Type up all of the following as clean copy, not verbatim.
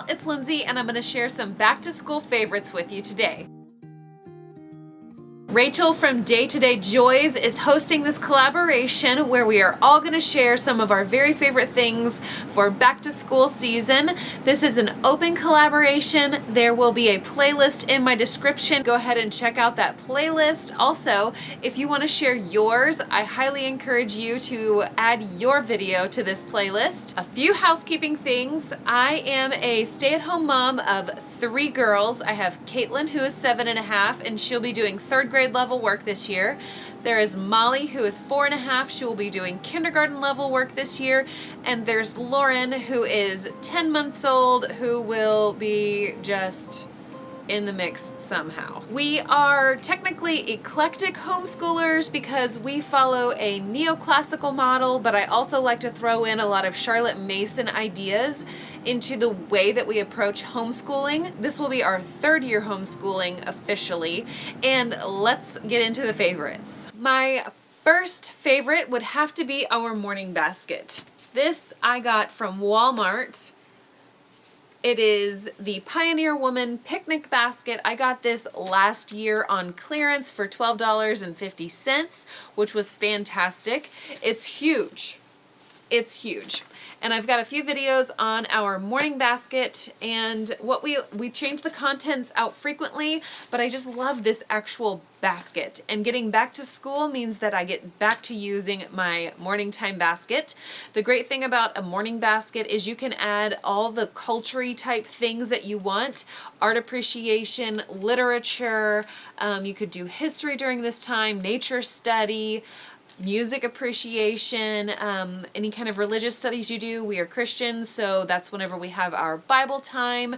y'all, it's Lindsay and I'm going to share some back to school favorites with you today. Rachel from Day to Day Joys is hosting this collaboration where we are all going to share some of our very favorite things for back to school season. This is an open collaboration. There will be a playlist in my description. Go ahead and check out that playlist. Also, if you want to share yours, I highly encourage you to add your video to this playlist. A few housekeeping things. I am a stay-at-home mom of 3 girls. I have Caitlin, who is 7.5, and she'll be doing 3rd grade level work this year. There is Molly, who is 4.5. She will be doing kindergarten level work this year. And there's Lauren, who is 10 months old, who will be just in the mix somehow. We are technically eclectic homeschoolers because we follow a neoclassical model, but I also like to throw in a lot of Charlotte Mason ideas into the way that we approach homeschooling. This will be our 3rd year homeschooling officially, and let's get into the favorites. My first favorite would have to be our morning basket. This I got from Walmart. It is the Pioneer Woman picnic basket. I got this last year on clearance for $12.50, which was fantastic. It's huge. It's huge. And I've got a few videos on our morning basket, and what we change the contents out frequently, but I just love this actual basket. And getting back to school means that I get back to using my morning time basket. The great thing about a morning basket is you can add all the culture-y type things that you want. Art appreciation, literature, you could do history during this time, nature study, music appreciation, any kind of religious studies you do. We are Christians, so that's whenever we have our Bible time.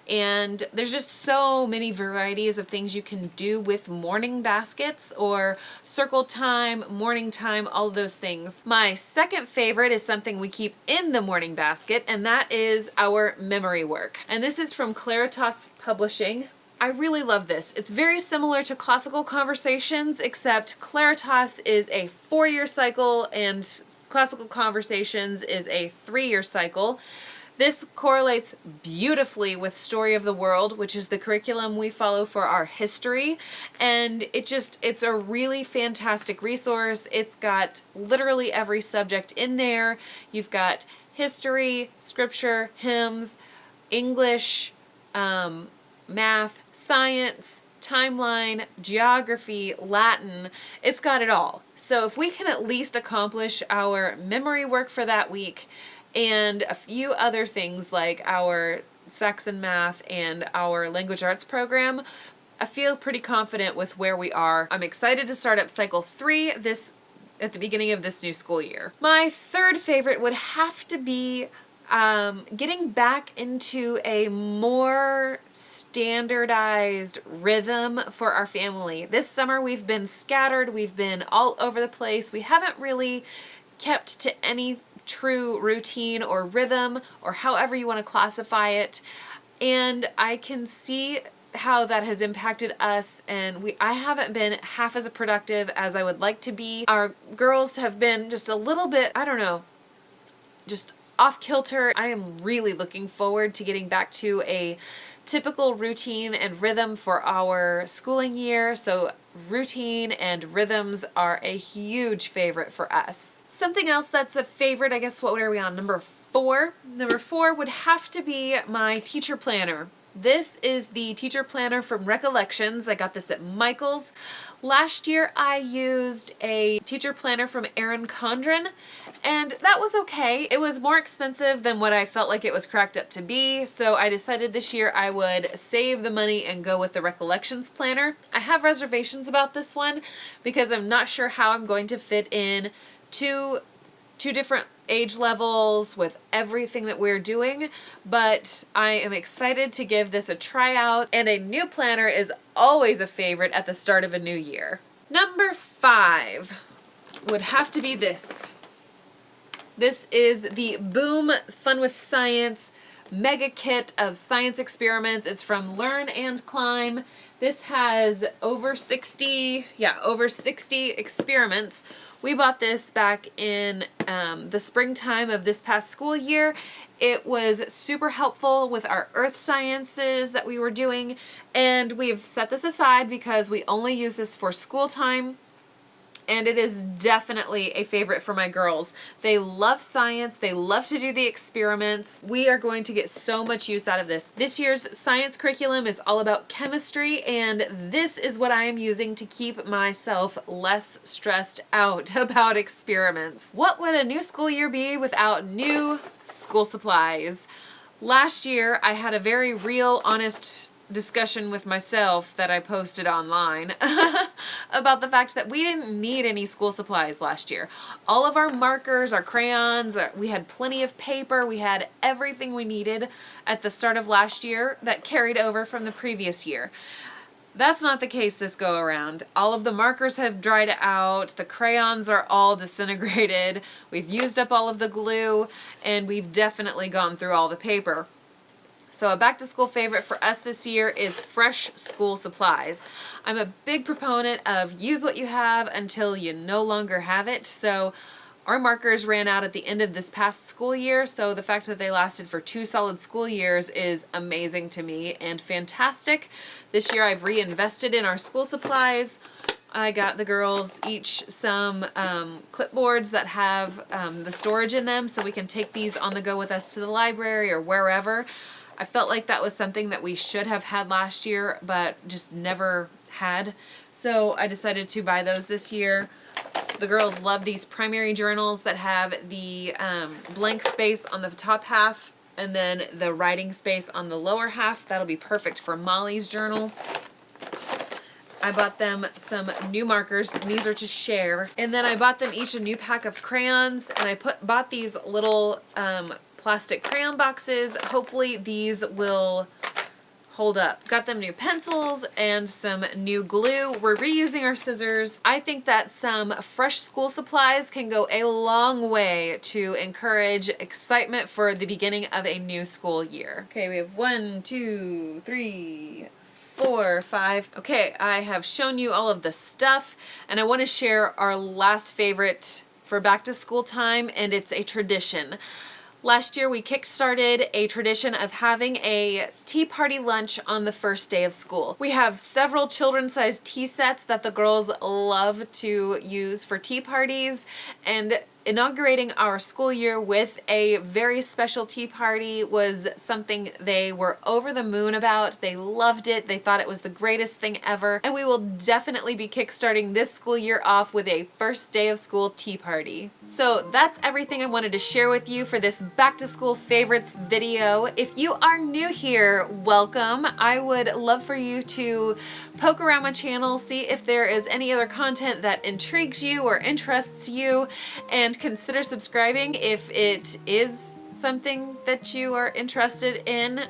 And there's just so many varieties of things you can do with morning baskets or circle time, morning time, all of those things. My second favorite is something we keep in the morning basket, and that is our memory work. And this is from Claritas Publishing. I really love this. It's very similar to Classical Conversations, except Claritas is a 4-year cycle and Classical Conversations is a 3-year cycle. This correlates beautifully with Story of the World, which is the curriculum we follow for our history. And it's a really fantastic resource. It's got literally every subject in there. You've got history, scripture, hymns, English, math, science, timeline, geography, Latin. It's got it all. So if we can at least accomplish our memory work for that week and a few other things like our Saxon math and our language arts program, I feel pretty confident with where we are. I'm excited to start up cycle 3 at the beginning of this new school year. My third favorite would have to be getting back into a more standardized rhythm for our family. This summer we've been scattered, we've been all over the place. We haven't really kept to any true routine or rhythm or however you want to classify it. And I can see how that has impacted us, and I haven't been half as productive as I would like to be. Our girls have been just a little bit, I don't know, just off kilter. I am really looking forward to getting back to a typical routine and rhythm for our schooling year. So routine and rhythms are a huge favorite for us. Something else that's a favorite, I guess, what are we on? Number 4? Number 4 would have to be my teacher planner. This is the teacher planner from Recollections. I got this at Michael's. Last year I used a teacher planner from Erin Condren, and that was okay. It was more expensive than what I felt like it was cracked up to be, so I decided this year I would save the money and go with the Recollections planner. I have reservations about this one because I'm not sure how I'm going to fit in two different age levels with everything that we're doing, but I am excited to give this a try out, and a new planner is always a favorite at the start of a new year. Number 5 would have to be this. This is the Boom Fun with Science mega kit of science experiments. It's from Learn and Climb. This has over 60 experiments We bought this back in the springtime of this past school year. It was super helpful with our earth sciences that we were doing, and we've set this aside because we only use this for school time. And it is definitely a favorite for my girls. They love science. They love to do the experiments. We are going to get so much use out of this. This year's science curriculum is all about chemistry, and this is what I am using to keep myself less stressed out about experiments. What would a new school year be without new school supplies? Last year, I had a very real, honest discussion with myself that I posted online about the fact that we didn't need any school supplies last year. All of our markers, our crayons, we had plenty of paper, we had everything we needed at the start of last year that carried over from the previous year. That's not the case this go around. All of the markers have dried out, the crayons are all disintegrated, we've used up all of the glue, and we've definitely gone through all the paper. So a back to school favorite for us this year is fresh school supplies. I'm a big proponent of use what you have until you no longer have it. So our markers ran out at the end of this past school year, so the fact that they lasted for 2 solid school years is amazing to me and fantastic. This year I've reinvested in our school supplies. I got the girls each some clipboards that have the storage in them, so we can take these on the go with us to the library or wherever. I felt like that was something that we should have had last year, but just never had. So I decided to buy those this year. The girls love these primary journals that have the blank space on the top half and then the writing space on the lower half. That'll be perfect for Molly's journal. I bought them some new markers. These are to share. And then I bought them each a new pack of crayons, and I bought these little plastic crayon boxes. Hopefully these will hold up. Got them new pencils and some new glue. We're reusing our scissors. I think that some fresh school supplies can go a long way to encourage excitement for the beginning of a new school year. Okay, we have 1, 2, 3, 4, 5. Okay, I have shown you all of the stuff, and I want to share our last favorite for back to school time, and it's a tradition. Last year we kickstarted a tradition of having a tea party lunch on the first day of school. We have several children-sized tea sets that the girls love to use for tea parties, and inaugurating our school year with a very special tea party was something they were over the moon about. They loved it. They thought it was the greatest thing ever. And we will definitely be kickstarting this school year off with a first day of school tea party. So that's everything I wanted to share with you for this back to school favorites video. If you are new here, welcome. I would love for you to poke around my channel, see if there is any other content that intrigues you or interests you, and consider subscribing if it is something that you are interested in.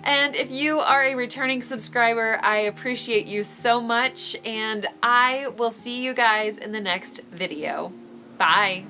And if you are a returning subscriber, I appreciate you so much, and I will see you guys in the next video. Bye.